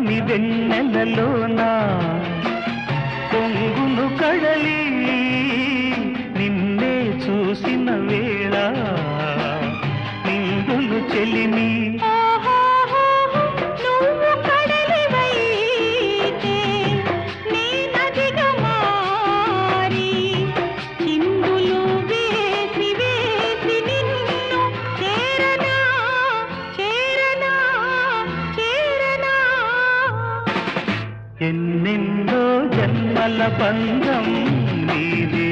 పున్నమి వెన్నెలలోన పొంగును కడలి నిన్నే చూసిన వేళ నిండును చెలిమి ఎన్నెన్నో జన్మల బంధం నీదే